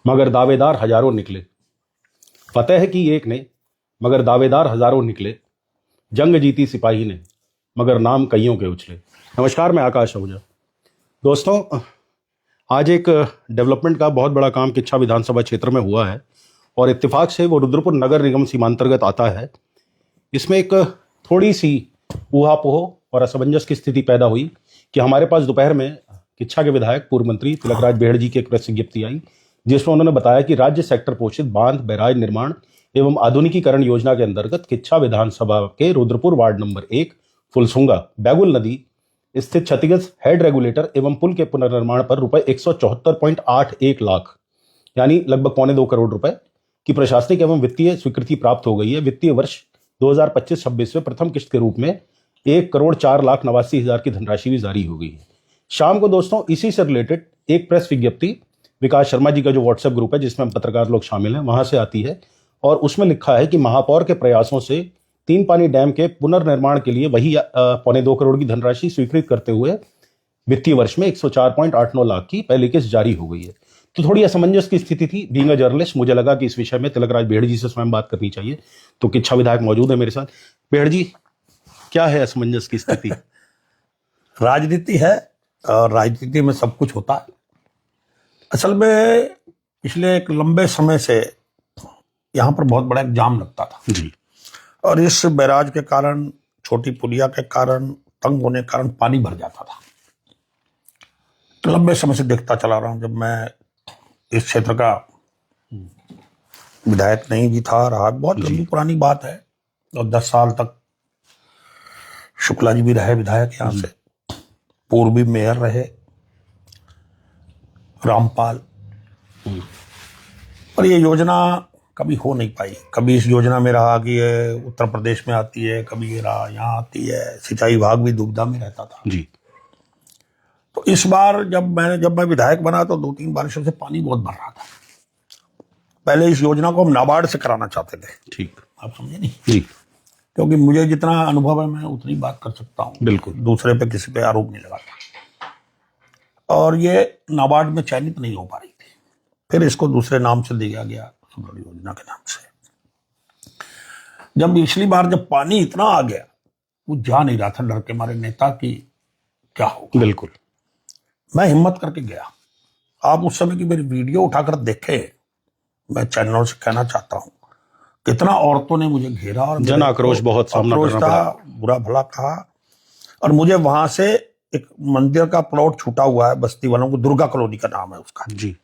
मगर दावेदार हजारों निकले। फतेह की एक ने मगर दावेदार हजारों निकले। जंग जीती सिपाही ने मगर नाम कईयों के उछले। नमस्कार, मैं आकाश आहूजा। दोस्तों, आज एक डेवलपमेंट का बहुत बड़ा काम किच्छा विधानसभा क्षेत्र में हुआ है और इत्तेफाक से वो रुद्रपुर नगर निगम सीमांतर्गत आता है। इसमें एक थोड़ी सी ऊहापोह और असमंजस की स्थिति पैदा हुई कि हमारे पास दोपहर में किच्छा के विधायक पूर्व मंत्री तिलकराज बेहड़ जी की एक प्रेस विज्ञप्ति आई, जिसमें उन्होंने बताया कि राज्य सेक्टर पोषित बांध, बैराज निर्माण एवं आधुनिकीकरण योजना के अंतर्गत किच्छा विधानसभा के रुद्रपुर वार्ड नंबर 1 फुलसुंगा बैगुल नदी स्थित क्षतिग्रस्त हेड रेगुलेटर एवं पुल के पुनर्निर्माण पर रुपए 174.81 लाख यानी लगभग 2.25 करोड़ रुपए की प्रशासनिक एवं वित्तीय स्वीकृति प्राप्त हो गई है। वित्तीय वर्ष 2025-26 में प्रथम किस्त के रूप में 1,04,89,000 की धनराशि भी जारी हो गई है। शाम को दोस्तों इसी से रिलेटेड एक प्रेस विज्ञप्ति विकास शर्मा जी का जो व्हाट्सएप ग्रुप है जिसमें पत्रकार लोग शामिल हैं, वहां से आती है और उसमें लिखा है कि महापौर के प्रयासों से तीन पानी डैम के पुनर्निर्माण के लिए वही 2.25 करोड़ की धनराशि स्वीकृत करते हुए वित्तीय वर्ष में 104.89 लाख की पहली किस्त जारी हो गई है। तो थोड़ी असमंजस की स्थिति थी। बीइंग अ जर्नलिस्ट मुझे लगा कि इस विषय में तिलकराज बेहड़ जी से स्वयं बात करनी चाहिए। तो किच्छा विधायक मौजूद है मेरे साथ। बेहड़ जी, क्या है असमंजस की स्थिति? राजनीति है और राजनीति में सब कुछ होता है। असल में पिछले एक लंबे समय से यहाँ पर बहुत बड़ा एक जाम लगता था जी, और इस बैराज के कारण, छोटी पुलिया के कारण, तंग होने के कारण पानी भर जाता था। तो लंबे समय से देखता चला रहा हूं। जब मैं इस क्षेत्र का विधायक नहीं भी था, रहा, बहुत लंबी पुरानी बात है, और 10 साल तक शुक्ला जी भी रहे विधायक यहाँ से, पूर्वी मेयर रहे रामपाल, और ये योजना कभी हो नहीं पाई। कभी इस योजना में रहा कि ये उत्तर प्रदेश में आती है, कभी ये रहा यहाँ आती है। सिंचाई विभाग भी दुविधा में रहता था जी। तो इस बार जब मैं विधायक बना तो 2-3 बारिशों से पानी बहुत भर रहा था। पहले इस योजना को हम नाबार्ड से कराना चाहते थे। ठीक, आप समझे नहीं जी, क्योंकि मुझे जितना अनुभव है मैं उतनी बात कर सकता हूँ, बिल्कुल। दूसरे पे किसी पे आरोप नहीं लगाता। और ये नाबार्ड में चयनित नहीं हो पा रही थी। फिर इसको दूसरे नाम से दिया गया, सुमरन योजना के नाम से। जब पिछली बार जब पानी इतना आ गया, वो जा नहीं रहा था डर के मारे नेता की क्या होगा। बिल्कुल। मैं हिम्मत करके गया। आप उस समय की मेरी वीडियो उठाकर देखे। मैं चैनलों से कहना चाहता हूं कितना औरतों ने मुझे घेरा और जन आक्रोश बहुत सामना करना पड़ा, बुरा भला कहा। और मुझे वहां से एक मंदिर का प्लॉट छूटा हुआ है बस्ती वालों को, दुर्गा कॉलोनी का नाम है उसका जी,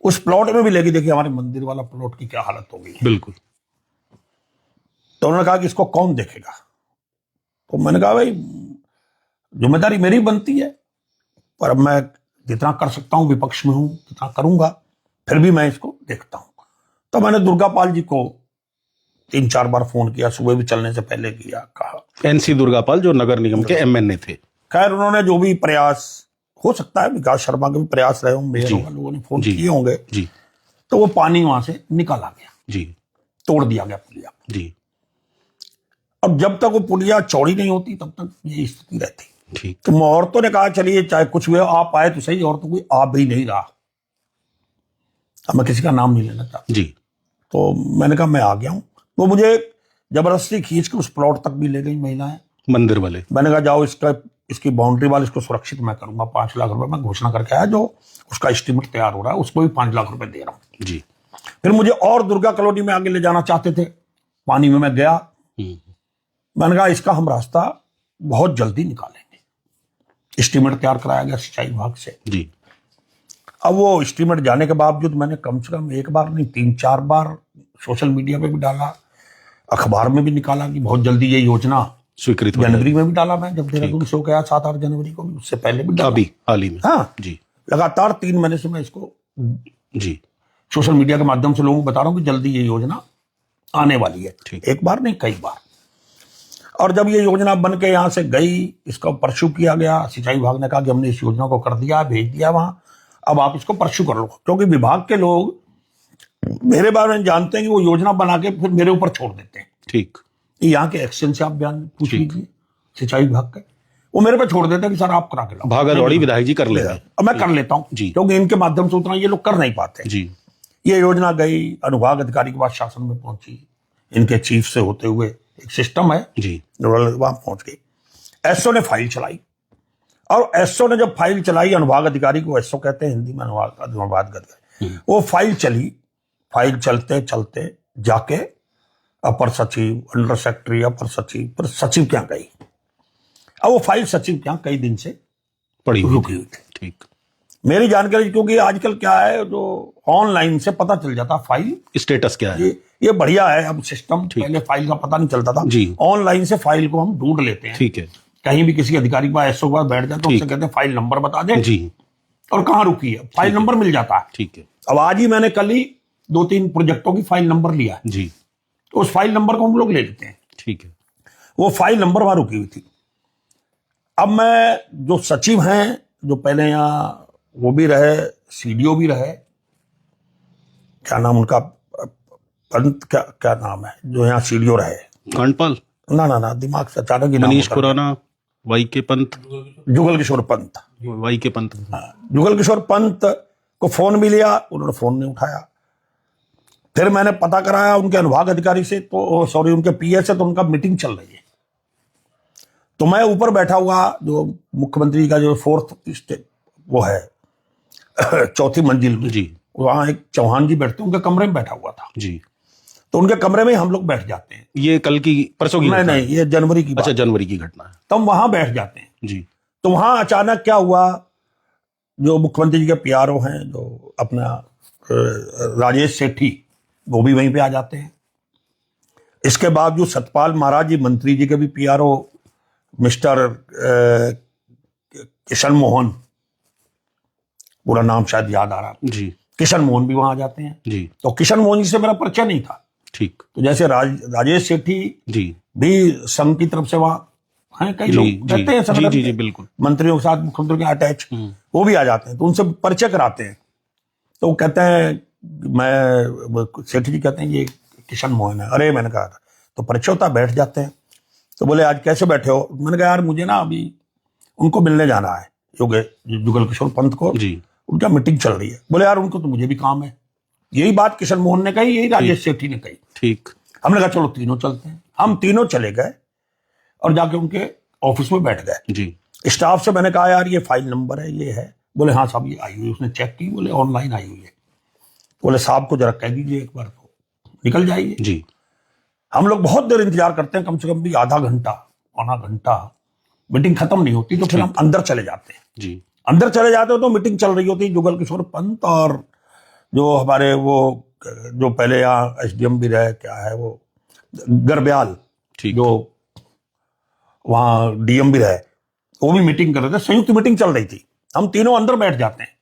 उस प्लॉट में भी लेके देखिए हमारे मंदिर वाला प्लॉट की क्या हालत हो गई है। बिल्कुल। तो उन्होंने कहा कि इसको कौन देखेगा। तो मैंने कहा भाई जिम्मेदारी मेरी बनती है, पर अब मैं जितना कर सकता हूं, विपक्ष में हूं, जितना करूंगा, फिर भी मैं इसको देखता हूं। तो मैंने दुर्गापाल जी को 3-4 बार फोन किया, सुबह भी चलने से पहले किया, कहा। एनसी दुर्गापाल जो नगर निगम के एमएनए थे। खैर उन्होंने जो भी प्रयास, हो सकता है विकास शर्मा के भी प्रयास रहे होंगे, लोगों ने फोन किए होंगे जी, तो वो पानी वहां से निकल आ गया जी, तोड़ दिया गया पुलिया जी। अब जब तक वो पुलिया चौड़ी नहीं होती तब तक ये स्थिति रहती। ठीक। तो औरतों ने कहा चलिए चाहे कुछ भी हो, आप आए तो सही। औरतों कोई आ भी नहीं रहा। अब मैं किसी का नाम नहीं लेना चाहता जी। तो मैंने कहा मैं आ गया हूं। वो मुझे जबरदस्ती खींच के उस प्लॉट तक भी ले गई महिलाएं, मंदिर वाले। मैंने कहा जाओ इसकी बाउंड्री वाल इसको सुरक्षित मैं करूंगा। 5 लाख रुपए मैं घोषणा करके आया, जो उसका एस्टीमेट तैयार हो रहा है उसको भी 5 लाख रुपए दे रहा हूं जी। फिर मुझे और दुर्गा कॉलोनी में आगे ले जाना चाहते थे, पानी में मैं गया। मैंने कहा इसका हम रास्ता बहुत जल्दी निकालेंगे। एस्टीमेट तैयार कराया गया सिंचाई विभाग से जी। अब वो एस्टीमेट जाने के बावजूद मैंने कम से कम 1 बार नहीं 3-4 बार सोशल मीडिया पे भी डाला, अखबार में भी निकाला कि बहुत जल्दी ये योजना स्वीकृत। जनवरी में भी डाला मैं, जब देहरादून शो गया 7-8 जनवरी को भी, उससे पहले भी डाला। अभी हाल ही में। हाँ जी। लगातार 3 महीने से मैं इसको जी सोशल मीडिया के माध्यम से लोगों को बता रहा हूं कि जल्दी ये योजना आने वाली है। एक बार नहीं कई बार। और जब ये योजना बन के यहां से गई, इसका परस्यू किया गया। सिंचाई विभाग ने कहा कि हमने इस योजना को कर दिया, भेज दिया वहां, अब आप इसको परस्यू कर लो। क्योंकि विभाग के लोग मेरे बारे में जानते हैं कि वो योजना बना के फिर मेरे ऊपर छोड़ देते हैं। ठीक। यहाँ के एक्शन से आप बयान पूछ लीजिए सिंचाई विभाग के, वो मेरे पे छोड़ देते हैं कि सर आप करा के लाओ। भागा दौड़ी विधायक जी कर लेते हैं। अब मैं कर लेता हूँ जी, क्योंकि इनके माध्यम से उतना ये लोग कर नहीं पाते जी। ये योजना गई अनुभाग अधिकारी के पास, शासन में पहुंची, इनके चीफ से होते हुए एक सिस्टम है जी, वहां पहुंच गई। एसओ ने फाइल चलाई, और एसओ ने जब फाइल चलाई, अनुभाग अधिकारी को एसओ कहते हैं हिंदी में, अनुभाग अधिकारी, वो फाइल चली। फाइल चलते चलते जाके अपर सचिव, अंडर सेक्रेटरी, अपर सचिव, फिर सचिव क्या गई। अब वो फाइल सचिव क्या कई दिन से पड़ी हुई रुकी हुई थी। ठीक, मेरी जानकारी, क्योंकि आजकल क्या है, जो ऑनलाइन से पता चल जाता फाइल स्टेटस क्या है। ये बढ़िया है अब सिस्टम, पहले फाइल का पता नहीं चलता था जी, ऑनलाइन से फाइल को हम ढूंढ लेते हैं। ठीक है, कहीं भी किसी अधिकारी के पास, एसओ के पास बैठ जाए तो उससे कहते हैं फाइल नंबर बता दे जी, और कहाँ रुकी है, फाइल नंबर मिल जाता है। ठीक है, अब आज ही मैंने कल ही 2-3 प्रोजेक्टों की फाइल नंबर लिया है, जी, तो उस फाइल नंबर को हम लोग ले लेते हैं। ठीक है, वो फाइल नंबर वहां रुकी हुई थी। अब मैं, जो सचिव हैं, जो पहले यहाँ वो भी रहे, सीडीओ भी रहे, क्या नाम उनका, पंत, क्या नाम है जो यहाँ सीडीओ रहे, कांडपाल, ना दिमाग से अचानक ही नाम मनीष उतर खुराना, वाई के पंत, गया। जुगल किशोर पंत, वाई के पंत, जुगल किशोर पंत को फोन भी लिया, उन्होंने फोन नहीं उठाया। फिर मैंने पता कराया उनके अनुभाग अधिकारी से, तो सॉरी उनके पीए से, तो उनका मीटिंग चल रही है। तो मैं ऊपर बैठा हुआ, जो मुख्यमंत्री का जो 4th स्टेप वो है 4थी मंजिल में, जी, वहां एक चौहान जी बैठते, उनके कमरे में बैठा हुआ था। जी, तो उनके कमरे में हम लोग बैठ जाते हैं। ये कल की, परसों की घटना नहीं, है? ये जनवरी की बात। अच्छा, जनवरी की घटना है। तो हम वहां बैठ जाते हैं। जी, तो वहां अचानक क्या हुआ, जो मुख्यमंत्री जी के पीआरओ हैं, जो अपना राजेश सेठी, वो भी वहीं पे आ जाते हैं। इसके बावजूद सतपाल महाराज जी, मंत्री जी के भी पीआरओ, मिस्टर किशन मोहन, पूरा नाम शायद याद आ रहा, जी, किशन मोहन भी वहां आ जाते हैं। जी, तो किशन मोहन जी से मेरा परिचय नहीं था। ठीक, तो जैसे राजेश सेठी जी, भी संघ की तरफ से वहां हैं, कई लोग रहते हैं संगठन जी, में, बिल्कुल, मंत्रियों के साथ, मुख्यमंत्री के अटैच, वो भी आ जाते हैं। तो उनसे परिचय कराते हैं। तो वो कहते हैं, मैं सेठी जी कहते हैं ये किशन मोहन है। अरे मैंने कहा, तो परिचय होता, बैठ जाते हैं। तो बोले आज कैसे बैठे हो? मैंने कहा यार मुझे ना अभी उनको मिलने जाना है, जुगल किशोर पंत को, जी, उनका मीटिंग चल रही है। बोले यार उनको तो मुझे भी काम है। यही बात किशन मोहन ने कही, यही राजेश सेठी ने कही। ठीक, हमने कहा चलो तीनों चलते हैं। हम तीनों चले गए और जाके उनके ऑफिस में बैठ गए। जी, स्टाफ से मैंने कहा यार ये फाइल नंबर है, ये है। बोले हाँ साहब ये आई हुई है। उसने चेक की, बोले ऑनलाइन आई हुई है। बोले साहब को जरा कह दीजिए एक बार, तो निकल जाइए। जी, हम लोग बहुत देर इंतजार करते हैं, कम से कम भी आधा घंटा, पौना घंटा, मीटिंग खत्म नहीं होती। तो फिर हम अंदर चले जाते हैं। जी, अंदर चले जाते हो तो मीटिंग चल रही होती है। जुगल किशोर पंत और जो हमारे वो, जो पहले यहाँ एसडीएम भी रहे, क्या है वो, गरब्याल, ठीक, जो वहां डीएम भी रहे, वो भी मीटिंग कर रहे थे। संयुक्त मीटिंग चल रही थी। हम तीनों अंदर बैठ जाते हैं।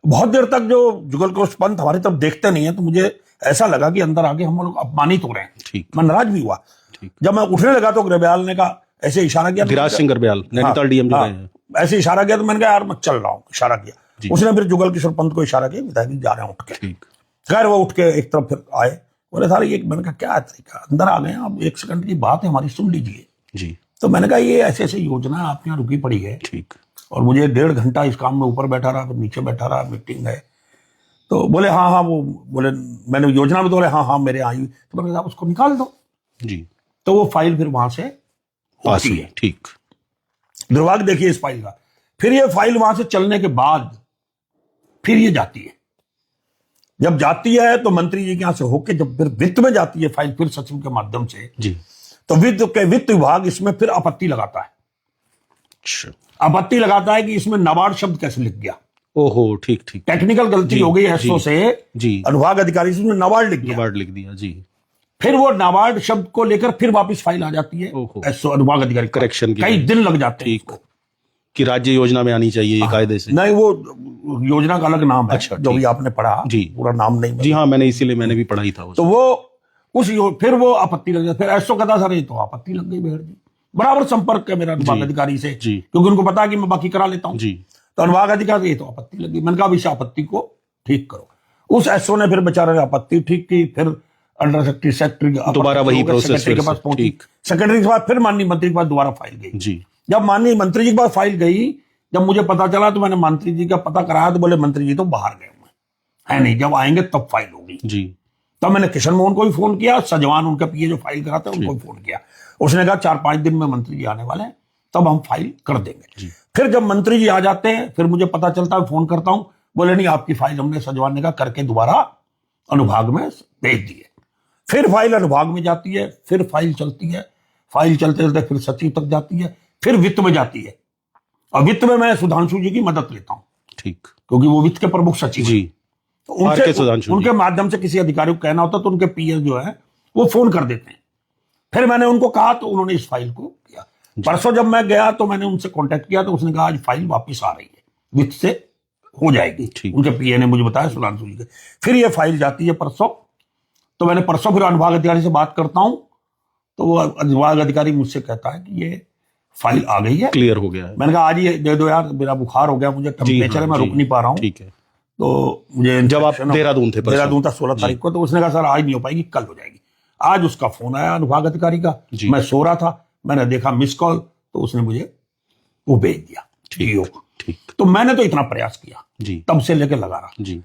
बहुत देर तक जो जुगल किशोर पंत हमारी तरफ देखते नहीं है, तो मुझे ऐसा लगा कि अंदर आके हम लोग अपमानित हो रहे हैं। ठीक, मैं नाराज भी हुआ। ठीक, जब मैं उठने लगा तो गरब्याल ने कहा, ऐसे इशारा किया, धीराज सिंह गर्ब्याल, नैनीताल डीएम रहे हैं। ऐसे इशारा किया, तो मैंने कहा यार मैं चल रहा हूँ, इशारा किया। उसने फिर जुगल किशोर पंत को इशारा किया, विधायक जी जा रहे हैं उठ के। ठीक, खैर वो उठ के एक तरफ फिर आए। बोले सारे ये, मैंने कहा क्या तरीका, अंदर आ गए, आप 1 सेकंड की बात है हमारी, सुन लीजिए। जी, तो मैंने कहा ये ऐसे ऐसे योजना आपके यहाँ रुकी पड़ी है, ठीक, और मुझे 1.5 घंटा इस काम में ऊपर बैठा रहा, फिर नीचे बैठा रहा, मीटिंग है। तो बोले हाँ, वो बोले मैंने योजना में, तो बोले हाँ मेरे आई हुई। तो मैंने कहा उसको निकाल दो। जी, तो वो फाइल फिर वहां से पास होती हुई, है। ठीक, दुर्भाग्य देखिए इस फाइल का। फिर ये फाइल वहां से चलने के बाद फिर ये जाती है। जब जाती है तो मंत्री जी के यहां से होके जब फिर वित्त में जाती है फाइल, फिर सचिव के माध्यम से, जी, तो वित्त विभाग इसमें फिर आपत्ति लगाता है। अच्छा, आपत्ति लगाता है कि इसमें नाबार्ड शब्द कैसे लिख गया। ओहो, ठीक, ठीक, टेक्निकल गलती हो गई एसओ से, जी, अनुभाग अधिकारी से, उसने नाबार्ड लिख दिया। नाबार्ड लिख दिया। जी, फिर वो नाबार्ड शब्द को लेकर फिर वापस फाइल आ जाती है ओहो। एसओ अनुभाग अधिकारी के पास। करेक्शन की कई बात। दिन लग जाते हैं ठीक, इसको। कि राज्य योजना में आनी चाहिए ये कायदे से। नहीं, वो योजना का अलग नाम है। अच्छा, जो भी आपने पढ़ा, जी, पूरा नाम नहीं। जी हाँ, मैंने इसीलिए मैंने भी पढ़ा ही था तो वो फिर वो आपत्ति लग जाती। फिर एसओ कहता सर ये तो आपत्ति लग गई बेहद जी। बराबर संपर्क है मेरा अनुभाग अधिकारी से, जी, क्योंकि उनको पता है कि मैं बाकी करा लेता हूँ। जी, तो अनुभाग अधिकारी ये तो आपत्ति लगी। मैंने कहा इस आपत्ति को ठीक करो। उस एसओ ने फिर बेचारे ने आपत्ति ठीक की। फिर अंडर सेक्रेटरी दोबारा वही प्रोसेस के पास पहुंची। सेक्रेटरी के पास फिर माननीय मंत्री के पास दोबारा फाइल गई। जी, जब माननीय मंत्री जी के पास फाइल गई, जब मुझे पता चला तो मैंने मंत्री जी का पता कराया, तो बोले मंत्री जी तो बाहर गए हुए। है नहीं, जब आएंगे तब फाइल होगी जी। तब मैंने किशन मोहन को भी फोन किया, सजवान उनका पीए जो फाइल कराते हैं उनको भी फोन किया। उसने कहा 4-5 दिन में मंत्री जी आने वाले हैं, तब हम फाइल कर देंगे। फिर जब मंत्री जी आ जाते हैं, फिर मुझे पता चलता है, फोन करता हूं, बोले नहीं आपकी फाइल हमने सजवान ने कहा करके दोबारा अनुभाग में भेज दी है। फिर फाइल अनुभाग में जाती है, फिर फाइल चलती है, फाइल चलते चलते फिर सचिव तक जाती है, फिर वित्त में जाती है, और वित्त में मैं सुधांशु जी की मदद लेता हूं, ठीक, क्योंकि वो वित्त के प्रमुख सचिव जी। तो उनके माध्यम से किसी अधिकारी को कहना होता तो उनके पीएस जो है वो फोन कर देते हैं। फिर मैंने उनको कहा तो उन्होंने इस फाइल को किया। परसों जब मैं गया तो मैंने उनसे कांटेक्ट किया तो उसने कहा आज फाइल वापस आ रही है, वित्त से हो जाएगी। उनके पीए ने मुझे बताया सुधांशु जी के। फिर ये फाइल जाती है परसों, तो मैंने परसों फिर अनुभाग अधिकारी से बात करता हूं तो वो अनुभाग अधिकारी मुझसे कहता है कि ये फाइल आ गई है, क्लियर हो गया है। मैंने कहा आज ये दे दो यार, मेरा बुखार हो गया, मुझे टेम्परेचर है, मैं रुक नहीं पा रहा हूँ। ठीक है। तो मुझे जब आप देहरादून था 16 तारीख को, तो उसने कहा सर आज नहीं हो पाएगी, कल हो जाएगी। आज उसका फोन आया अनुभाग अधिकारी का, मैं सो रहा था, मैंने देखा मिस कॉल, तो उसने मुझे वो भेज दिया डीओ। ठीक। तो मैंने तो इतना प्रयास किया जी, तब से लेकर लगा रहा जी।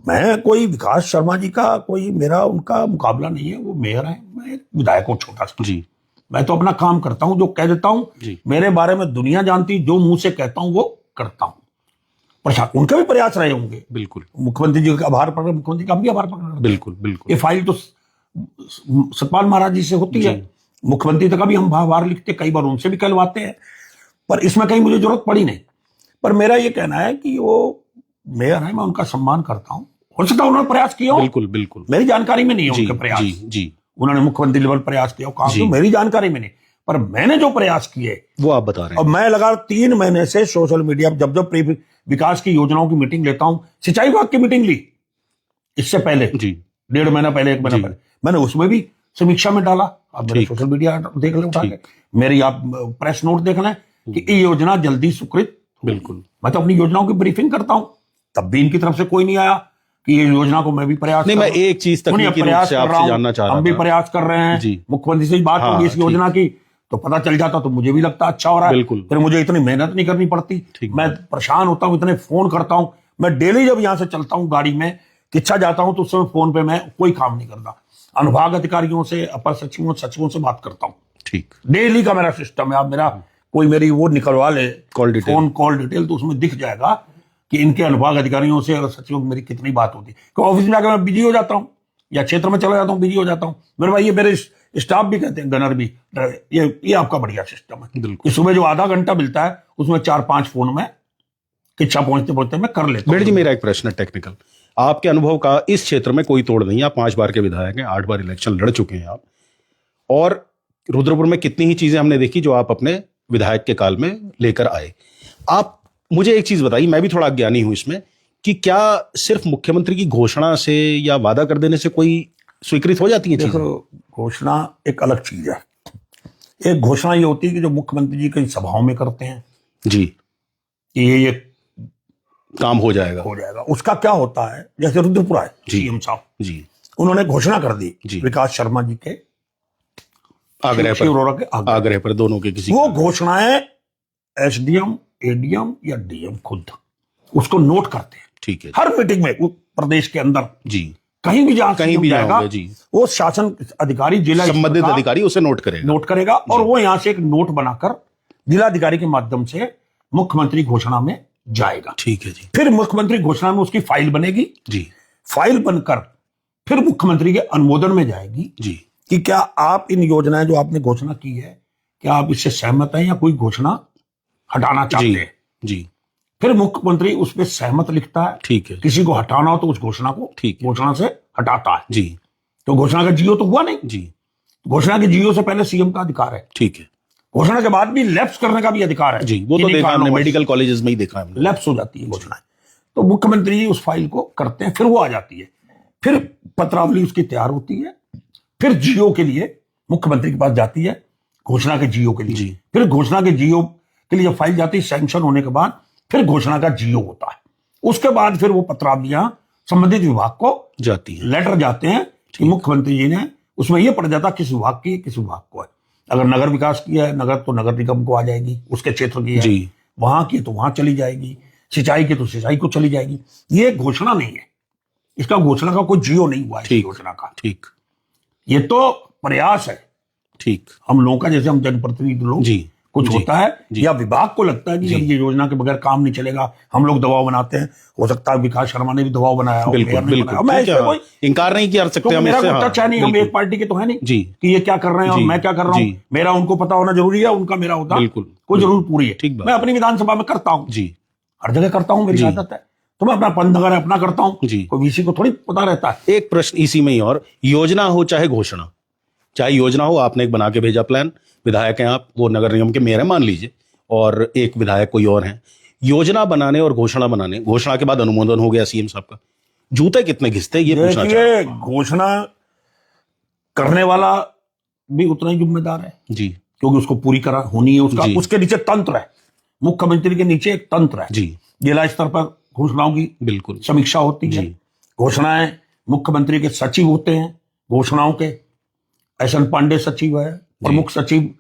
मैं कोई विकास शर्मा जी का कोई मेरा उनका मुकाबला नहीं है, वो मेयर है, मैं एक विधायक हूँ छोटा सा जी। मैं तो अपना काम करता हूं, जो कह देता हूं मेरे बारे में दुनिया जानती, जो मुंह से कहता हूं वो करता हूं। प्रशासन उनके भी प्रयास रहे होंगे, बिल्कुल, मुख्यमंत्री जी का आभार प्रकट, मुख्यमंत्री का भी आभार प्रकट, बिल्कुल बिल्कुल। ये फाइल तो सतपाल महाराज जी से होती है, मुख्यमंत्री तक भी हम आभार लिखते, कई बार उनसे भी कहलवाते हैं, पर इसमें कहीं मुझे जरूरत पड़ी नहीं। पर मेरा ये कहना है कि वो मेयर है, मैं उनका सम्मान करता हूँ, हो सकता है उन्होंने प्रयास किया, बिल्कुल बिल्कुल, मेरी जानकारी में नहीं है उनके प्रयास। जी, उन्होंने मुख्यमंत्री लेवल प्रयास किया, कहा तो मेरी जानकारी में नहीं, पर मैंने जो प्रयास किए वो आप बता रहे हैं। और मैं लगा 3 महीने से सोशल मीडिया पर जब विकास की योजनाओं की मीटिंग लेता हूं, सिंचाई विभाग की मीटिंग ली इससे पहले जी, 1.5 महीना पहले, 1 महीना पहले, मैंने उसमें भी समीक्षा में डाला। आप मेरे सोशल मीडिया देख लें उठा के, मेरी आप प्रेस नोट देख लें कि ये योजना जल्दी स्वीकृत। बिल्कुल, मैं तो अपनी योजनाओं की ब्रीफिंग करता हूं, तब भी इनकी तरफ से कोई नहीं आया कि ये योजना को मैं भी प्रयास नहीं, मैं एक चीज तकनीकी रूप से आपसे जानना चाह रहा हूं, हम भी प्रयास कर रहे हैं, मुख्यमंत्री से बात होगी इस योजना की, तो पता चल जाता तो मुझे भी लगता अच्छा हो रहा है, फिर मुझे इतनी मेहनत नहीं करनी पड़ती। मैं परेशान होता हूं, इतने फोन करता हूं, मैं डेली जब यहां से चलता हूं गाड़ी में किच्छा जाता हूं तो उस समय फोन पे मैं कोई काम नहीं करता, अनुभाग अधिकारियों से, अपर सचिवों से बात करता हूँ, ठीक, डेली का मेरा सिस्टम है। आप मेरा कोई मेरी वो निकलवा ले कॉल डिटेल तो उसमें दिख जाएगा कि इनके अनुभाग अधिकारियों से और सचिवों की मेरी कितनी बात होती है। क्योंकि ऑफिस में आकर मैं बिजी हो जाता हूँ या क्षेत्र में चला जाता हूँ, बिजी हो जाता हूँ। मेरे भाई, ये मेरे स्टाफ भी कहते हैं, गनर भी, ये आपका बढ़िया सिस्टम है कि सुबह जो आधा घंटा मिलता है उसमें 4-5 फोन में किच्छा पहुंचते पहुंचते मैं कर लेता हूं। जी, मेरा एक प्रश्न है टेक्निकल, आपके अनुभव का इस क्षेत्र में कोई तोड़ नहीं है, आप 5 बार के विधायक हैं, 8 बार इलेक्शन लड़ चुके हैं आप, और रुद्रपुर में कितनी ही चीजें हमने देखी जो आप अपने विधायक के काल में लेकर आए। आप मुझे एक चीज बताइए, मैं भी थोड़ा अज्ञानी हूं इसमें, कि क्या सिर्फ मुख्यमंत्री की घोषणा से या वादा कर देने से कोई स्वीकृत हो जाती है चीजें? घोषणा एक अलग चीज है। एक घोषणा ये होती है कि जो मुख्यमंत्री जी कई सभाओं में करते हैं जी, ये काम हो जाएगा। उसका क्या होता है, जैसे रुद्रपुरा है, सीएम साहब जी, उन्होंने घोषणा कर दी विकास शर्मा जी के आग्रह पर दोनों के किसी, वो घोषणाएं एसडीएम, एडीएम या डीएम खुद उसको नोट करते हैं, ठीक है, हर मीटिंग में प्रदेश के अंदर जी, कहीं भी जाएगा जी, वो शासन अधिकारी, जिला संबंधित अधिकारी उसे नोट करेगा और वो यहाँ से एक नोट बनाकर जिलाधिकारी के माध्यम से मुख्यमंत्री घोषणा में जाएगा, ठीक है जी। फिर मुख्यमंत्री घोषणा में उसकी फाइल बनेगी जी, फाइल बनकर फिर मुख्यमंत्री के अनुमोदन में जाएगी जी, कि क्या आप इन योजनाएं जो आपने घोषणा की है, क्या आप इससे सहमत हैं या कोई घोषणा हटाना चाहते हैं जी। फिर मुख्यमंत्री उस पर सहमत लिखता है, ठीक है, किसी को हटाना हो तो उस घोषणा को घोषणा से हटाता है जी। तो घोषणा का जीओ तो हुआ नहीं जी, घोषणा के जीओ से पहले सीएम का अधिकार है, ठीक है, घोषणा के बाद भी लैप्स करने का भी अधिकार है जी, वो तो देखा हमने मेडिकल कॉलेजेस में ही देखा है, लैप्स हो जाती है घोषणाएं, तो मुख्यमंत्री जी उस फाइल को करते हैं, फिर वो आ जाती है, फिर पत्रावली उसकी तैयार होती है, फिर जीओ के लिए मुख्यमंत्री के पास जाती है, घोषणा के जीओ के लिए, फिर घोषणा के जीओ के लिए फाइल जाती है, सैंक्शन होने के बाद फिर घोषणा का जीओ होता है, उसके बाद फिर वो पत्रावलियां संबंधित विभाग को जाती है, लेटर जाते हैं कि मुख्यमंत्री जी ने, उसमें यह पड़ जाता किस विभाग की किस विभाग को है, अगर नगर विकास की है नगर तो नगर निगम को आ जाएगी, उसके क्षेत्र की है, वहां की तो वहां चली जाएगी, सिंचाई की तो सिंचाई को चली जाएगी। ये घोषणा नहीं है, इसका घोषणा का कोई जियो नहीं हुआ है इस ठीक। योजना का। ठीक ये तो प्रयास है ठीक हम लोगों का, जैसे हम जनप्रतिनिधि लोग जी कुछ जी, होता है जी। या विभाग को लगता है कि जी। जब ये योजना के बगैर काम नहीं चलेगा, हम लोग दबाव बनाते हैं। हो सकता है विकास शर्मा ने भी दबाव बनाया हो, बिल्कुल मेयर ने बिल्कुल, बनाया हो। मैं ठीक है, इसमें कोई इनकार नहीं कर सकते तो हम मेरा इससे, कोई हाँ, टच है नहीं, हम बिल्कुल, एक पार्टी के तो है नहीं जी कि ये क्या कर रहे हैं और जी, मैं क्या कर रहा हूँ। जी। मेरा उनको पता होना जरूरी है, उनका मेरा होता बिल्कुल, कोई जरूर पूरी है। ठीक बात। मैं अपनी विधानसभा में करता हूँ, जी हर जगह करता हूँ, मेरी जी। आदत है। तो मैं अपना पंथ अगर अपना करता हूँ, जी। कोई वीसी को थोड़ी पता रहता है। एक प्रश्न इसी में ही, और योजना हो चाहे घोषणा, चाहे योजना हो, आपने एक बना के भेजा प्लान, विधायक हैं आप, वो नगर निगम के मेयर हैं मान लीजिए, और एक विधायक कोई और हैं, योजना बनाने और घोषणा बनाने, घोषणा के बाद अनुमोदन हो गया सीएम साहब का, जूते कितने घिसते हैं, ये पूछना चाह रहा देखिए, घोषणा करने वाला भी उतना ही जिम्मेदार है, हूं। जी क्योंकि उसको पूरी करा होनी है। उसका जी। उसके नीचे तंत्र है, मुख्यमंत्री के नीचे एक तंत्र है। जी जिला स्तर पर घोषणाओं की बिल्कुल समीक्षा होती है। जी। घोषणाएं मुख्यमंत्री के सचिव होते हैं घोषणाओं के, एस.एन. पांडे सचिव है, प्रमुख सचिव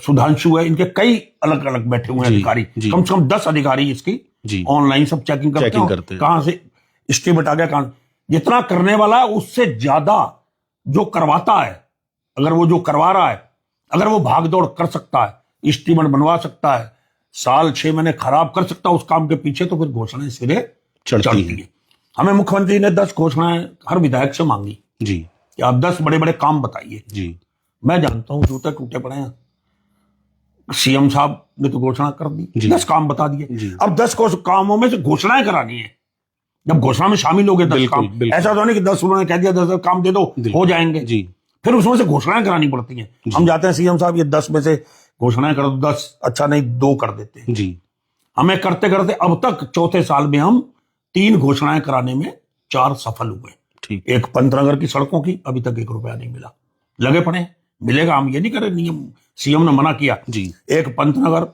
सुधांशु है, इनके कई अलग अलग बैठे हुए हैं जी, अधिकारी, जी। कम से कम 10 अधिकारी इसकी जी ऑनलाइन सब चेकिंग चेकिंग करते करते हैं, हैं। कहां से एस्टीमेट आ गया, कहां जितना करने वाला है उससे ज्यादा जो करवाता है, अगर वो जो करवा रहा है, अगर वो भागदौड़ कर सकता है, एस्टीमेट बनवा सकता है, साल 6 महीने खराब कर सकता है उस काम के पीछे, तो फिर घोषणाएं सिरे चढ़ती है। हमें मुख्यमंत्री ने 10 घोषणाएं हर विधायक से मांगी जी कि आप 10 बड़े बड़े काम बताइए। जी मैं जानता हूं जूते टूटे पड़े हैं, सीएम साहब ने तो घोषणा कर दी, जी। 10 काम बता दिए। जी। अब 10 कामों में से घोषणाएं करानी है। जब घोषणा में शामिल हो गए 10 बिल्कुल, काम, बिल्कुल। ऐसा तो नहीं कि 10 उन्होंने कह दिया 10 काम दे दो हो जाएंगे, जी फिर उसमें से घोषणाएं करानी पड़ती हैं। हम जाते हैं सीएम साहब ये 10 में से घोषणाएं कर दो, 10 अच्छा नहीं 2 कर देते हैं। जी हमें करते करते अब तक चौथे साल में हम 3 घोषणाएं कराने में 4 सफल हुए। ठीक एक पंतनगर की सड़कों की अभी तक 1 रुपया नहीं मिला, लगे पड़े हैं, मिलेगा, हम ये नहीं करें, नियम सीएम ने मना किया। जी एक पंतनगर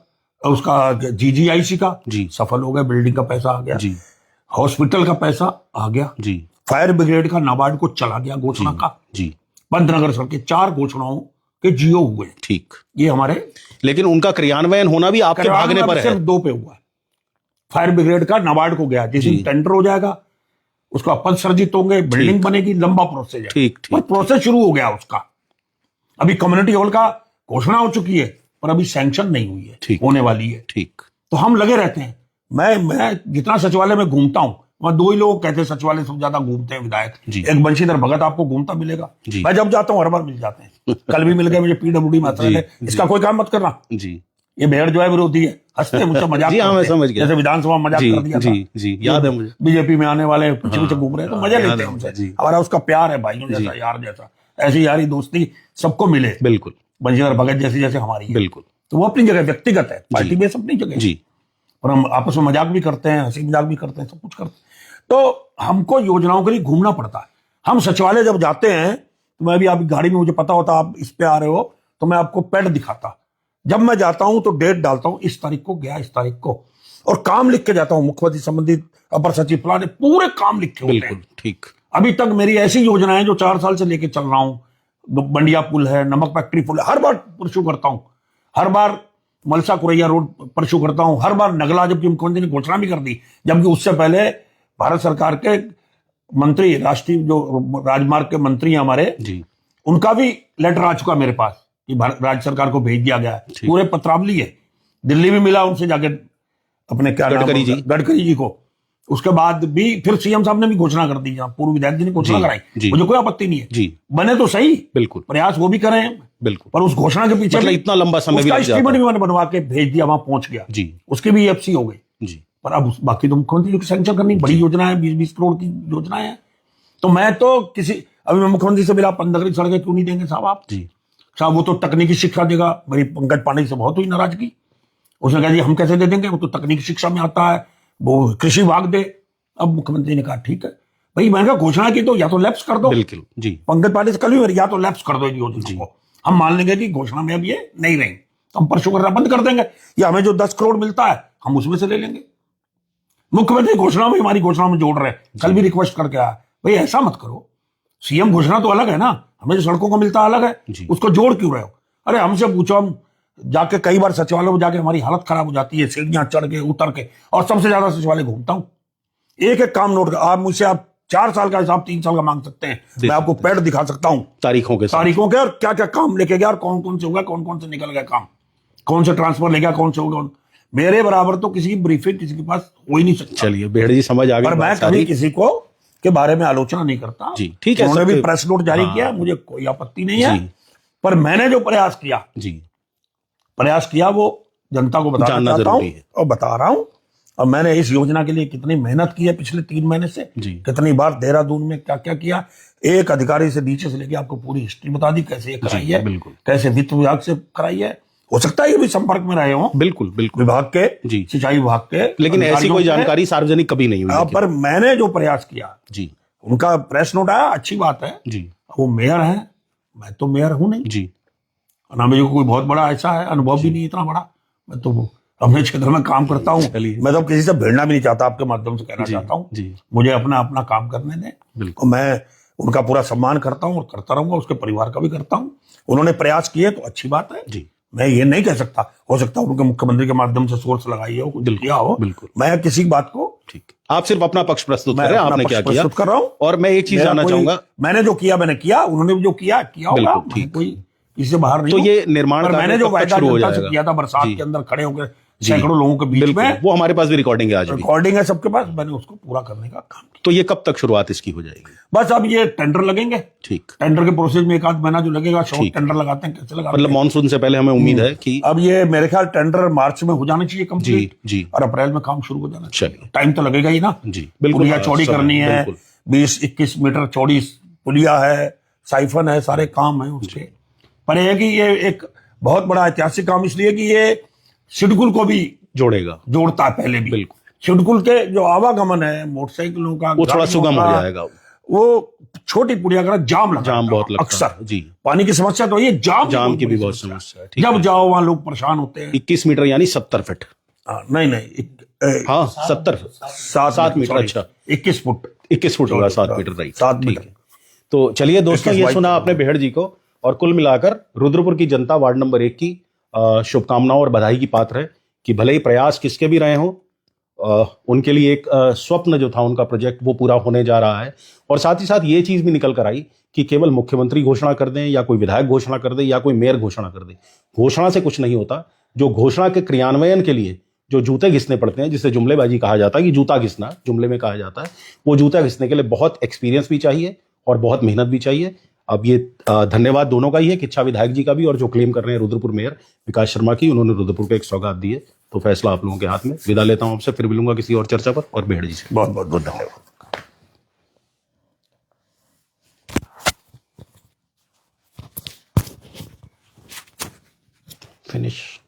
उसका जीजीआईसी का जी सफल हो गया, बिल्डिंग का पैसा आ गया, जी हॉस्पिटल का पैसा आ गया, जी फायर ब्रिगेड का नाबार्ड को चला गया घोषणा का, जी पंतनगर सड़कें 4 घोषणाओं के जियो हुए। ठीक। ये हमारे लेकिन उनका क्रियान्वयन होना भी आपके भागने पर है। सिर्फ 2 पे हुआ है। फायर ब्रिगेड का नाबार्ड को गया, जिस दिन टेंडर हो जाएगा उसका पद सर्जित होंगे, बिल्डिंग बनेगी, लंबा प्रोसेस है, ठीक पर ठीक प्रोसेस शुरू हो गया उसका। अभी कम्युनिटी हॉल का घोषणा हो चुकी है पर अभी सैंक्शन नहीं हुई है, ठीक। होने वाली है। ठीक तो हम लगे रहते हैं। मैं जितना सचिवालय में घूमता हूं, वहां 2 ही लोग कहते हैं सचिवालय से ज्यादा घूमते हैं विधायक, जी। एक बंशीधर भगत आपको घूमता मिलेगा, जी। मैं जब जाता हूं हर बार मिल जाते हैं। कल भी मिल गए मुझे पीडब्ल्यूडी मात्रा जी, है, इसका कोई काम मत करना, जी ये भेड़ जो है विरोधी है, हंसते हैं मुझसे, मजाक जी, हाँ, मैं करते हैं। समझ गया। जैसे विधानसभा में मजाक जी कर दिया था, जी जी याद है मुझे। बीजेपी में आने वाले पीछे पीछे घूम रहे हैं, तो मजा याद लेते है हैं मुझे, हमसे। जी। हमारा उसका प्यार है, भाइयों जैसा, यार जैसा, ऐसी यारी दोस्ती सबको मिले, बिल्कुल बंशीधर भगत जैसी जैसे हमारी है। बिल्कुल तो वो अपनी जगह व्यक्तिगत है, पार्टी बेस अपनी जगह है। जी और हम आपस में मजाक भी करते हैं, हंसी मजाक भी करते हैं, सब कुछ करते हैं। तो हमको योजनाओं के लिए घूमना पड़ता है। हम सचिवालय जब जाते हैं, तो मैं भी आप गाड़ी में, मुझे पता होता आप इस पे आ रहे हो, तो मैं आपको पैड दिखाता। जब मैं जाता हूं तो डेट डालता हूं, इस तारीख को गया, इस तारीख को, और काम लिख के जाता हूं, मुख्यमंत्री संबंधित अपर सचिव फलाने, पूरे काम लिखे होते हैं। बिल्कुल ठीक। अभी तक मेरी ऐसी योजना है जो 4 साल से लेके चल रहा हूं। बंडिया पुल है, नमक फैक्ट्री पुल है, हर बार परसू करता हूं, हर बार मलसा कुरैया रोड परसू करता हूं, हर बार नगला, जबकि मुख्यमंत्री ने घोषणा भी कर दी, जबकि उससे पहले भारत सरकार के मंत्री, राष्ट्रीय जो राजमार्ग के मंत्री हैं हमारे, जी उनका भी लेटर आ चुका मेरे पास कि भारत राज्य सरकार को भेज दिया गया है, पूरे पत्रावली है, दिल्ली में मिला उनसे जाके, अपने क्या नाम, गडकरी जी को। उसके बाद भी फिर सीएम साहब ने भी घोषणा कर दी, पूर्व विधायक जी ने घोषणा कराई, मुझे कोई आपत्ति नहीं है, जी बने तो सही, बिल्कुल प्रयास वो भी करें, बिल्कुल, पर उस घोषणा के पीछे मतलब इतना लंबा समय भी लग जाता है। एस्टीमेट भी मैंने बनवा के भेज दिया, वहां पहुंच गया, जी उसकी भी एफसी हो गई जी। पर अब बाकी तो मुख्यमंत्री की सैंक्शन करनी, बड़ी योजना है, 20-20 करोड़ की योजना है। तो मैं तो अभी मैं मुख्यमंत्री से मिला, पंतनगर की सड़कें क्यों नहीं देंगे साहब आप जी साहब, वो तो तकनीकी शिक्षा देगा। मेरी पंकज पांडे से बहुत हुई नाराजगी, उसने कहा जी हम कैसे दे देंगे, वो तो तकनीकी शिक्षा में आता है, वो कृषि विभाग दे। अब मुख्यमंत्री ने कहा ठीक है भाई, मैंने कहा घोषणा की तो या तो लैप्स कर दो, बिल्कुल जी। पंकज पांडे से कल भी मेरी, या तो लैप्स कर दो इन योजना को, हम मान लेंगे कि घोषणा में अब ये नहीं रहेंगे, तो हम परसों करना बंद कर देंगे, या हमें जो 10 करोड़ मिलता है हम उसमें से ले लेंगे। मुख्यमंत्री घोषणा में, हमारी घोषणा में जोड़ रहे हैं, कल भी रिक्वेस्ट करके आया, भाई ऐसा मत करो, सीएम घोषणा तो अलग है ना, हमें जो सड़कों को मिलता अलग है, उसको जोड़ क्यों रहे हो। अरे हमसे पूछो, हम जाके कई बार सचिवालय में जाके हमारी हालत खराब हो जाती है, सीढ़ियां चढ़ के उतर के, और सबसे ज्यादा सचिवालय घूमता हूं। एक एक काम नोट कर, आप मुझसे आप 4 साल का हिसाब 3 साल का मांग सकते हैं। मैं आपको पैड दिखा सकता हूं तारीखों के साथ। तारीखों के, और क्या क्या काम लेके गया और कौन कौन से होगा, कौन कौन से निकल गया काम, कौन से ट्रांसफर ले गया, कौन से होगा। मेरे बराबर तो किसी की ब्रीफिंग किसी के पास हो ही नहीं सकता। चलिए बेहड़ जी समझ आ गई और मैं बात कभी सारी। किसी को के बारे में आलोचना नहीं करता। जी ठीक है, उन्होंने भी सबके- प्रेस नोट जारी हाँ। किया, मुझे कोई आपत्ति नहीं है। जी पर मैंने जो प्रयास किया वो जनता को बताना जानना चाहता हूं जरूरी है। और बता रहा हूं। और मैंने इस योजना के लिए कितनी मेहनत की है पिछले 3 महीने से, जी। कितनी बार देहरादून में क्या क्या किया, एक अधिकारी से नीचे से लेके आपको पूरी हिस्ट्री बता दी, कैसे ये कराई है, बिल्कुल। कैसे वित्त विभाग से कराई है। हो सकता है ये भी संपर्क में रहे हों बिल्कुल बिल्कुल। विभाग के, जी। सिंचाई विभाग के, लेकिन ऐसी अधिकारियों कोई के। जानकारी सार्वजनिक कभी नहीं हुई लेकिन। पर मैंने जो प्रयास किया, जी उनका प्रेस नोट आया, अच्छी बात है। जी वो मेयर है, मैं तो मेयर हूं नहीं, जी ना मुझे कोई बहुत बड़ा ऐसा है अनुभव भी नहीं इतना बड़ा। मैं तो अपने क्षेत्र में काम करता हूँ। चलिए। मैं तो किसी से भिड़ना भी नहीं चाहता, आपके माध्यम से कहना चाहता हूँ। जी मुझे अपना अपना काम करने दें। बिल्कुल। और मैं उनका पूरा सम्मान करता हूँ और करता रहूंगा, उसके परिवार का भी करता हूँ। उन्होंने प्रयास किए तो अच्छी बात है। जी मैं ये नहीं कह सकता, हो सकता है उनके मुख्यमंत्री के माध्यम से सोर्स लगाई हो, कुछ किया हो। बिल्कुल। मैं किसी बात को, ठीक, आप सिर्फ अपना पक्ष प्रस्तुत मैं करें अपना आपने पक्ष क्या किया। प्रस्तुत कर रहा हूं। और मैं एक चीज मेरा जानना कोई- चाहूंगा, मैंने जो किया मैंने किया, उन्होंने भी जो किया होगा। बिल्कुल, मैं ठीक। कोई इससे बाहर नहीं तो हूं। ये निर्माण पर कार्य मैंने जो कब तक वायदा शुरू हो जनता से जाएगा? किया था बरसात जी। के अंदर खड़े होकर जी। सैकड़ों लोगों के बीच बिल्कुल, में, वो हमारे पास भी रिकॉर्डिंग है आज भी। रिकॉर्डिंग है सबके पास, मैंने उसको पूरा करने का काम किया। तो ये कब तक शुरुआत इसकी हो जाएगी? बस अब ये टेंडर लगेंगे, ठीक, टेंडर के प्रोसेस में 1 आध महीना जो लगेगा। शॉर्ट ठीक। टेंडर लगाते हैं, कैसे लगाते मतलब हैं। मानसून से पहले हमें उम्मीद है कि अब ये मेरे ख्याल टेंडर मार्च में हो जाना चाहिए कंप्लीट, जी और अप्रैल में काम शुरू हो जाना चाहिए। चलिए। टाइम तो लगेगा ही ना। जी बिल्कुल। पुलिया चौड़ी समय, करनी है, बिल्कुल। 20-21 मीटर चौड़ी पुलिया है, साइफन है, सारे काम है उसके। पर यह है कि ये एक बहुत बड़ा ऐतिहासिक काम इसलिए कि ये सिडकुल को भी जोड़ेगा, जोड़ता है पहले भी। बिल्कुल। सिडकुल के जो आवागमन है मोटरसाइकिलों का, वो थोड़ा गाड़ियों सुगम हो का, जाएगा। वो छोटी पुलिया का जाम जाम बहुत लगता अक्सर है। जी, पानी की समस्या तो ये जाम की भी बड़ी बहुत समस्या है। ठीक जब है। जाओ वहां लोग परेशान होते हैं। 21 मीटर यानी 70 फीट। नहीं हाँ 70 7 मीटर, अच्छा 21 फुट 21 फुट होगा, 7 मीटर, राइट। 7 ठीक मीटर। है। तो चलिए दोस्तों, 21 ये बाइक सुना तो आपने बेहड़ जी को, और कुल मिलाकर रुद्रपुर की जनता वार्ड नंबर 1 की शुभकामनाओं और बधाई की पात्र है कि भले ही प्रयास किसके भी रहे हों, उनके लिए एक स्वप्न जो था उनका प्रोजेक्ट वो पूरा होने जा रहा है। और साथ ही साथ ये चीज भी निकल कर आई कि केवल मुख्यमंत्री घोषणा कर दें या कोई विधायक घोषणा कर दे या कोई मेयर घोषणा कर दे, घोषणा से कुछ नहीं होता। जो घोषणा के क्रियान्वयन के लिए जो जूते घिसने पड़ते हैं, जिसे जुमलेबाजी कहा जाता है कि जूता घिसना जुमले में कहा जाता है, वो जूता घिसने के लिए बहुत एक्सपीरियंस भी चाहिए और बहुत मेहनत भी चाहिए। अब ये धन्यवाद दोनों का ही है, किच्छा विधायक जी का भी और जो क्लेम कर रहे हैं रुद्रपुर मेयर विकास शर्मा की, उन्होंने रुद्रपुर को एक सौगात दी है। तो फैसला आप लोगों के हाथ में। विदा लेता हूं आपसे, फिर मिलूंगा किसी और चर्चा पर। और बेहड़ जी से बहुत बहुत धन्यवाद। फिनिश।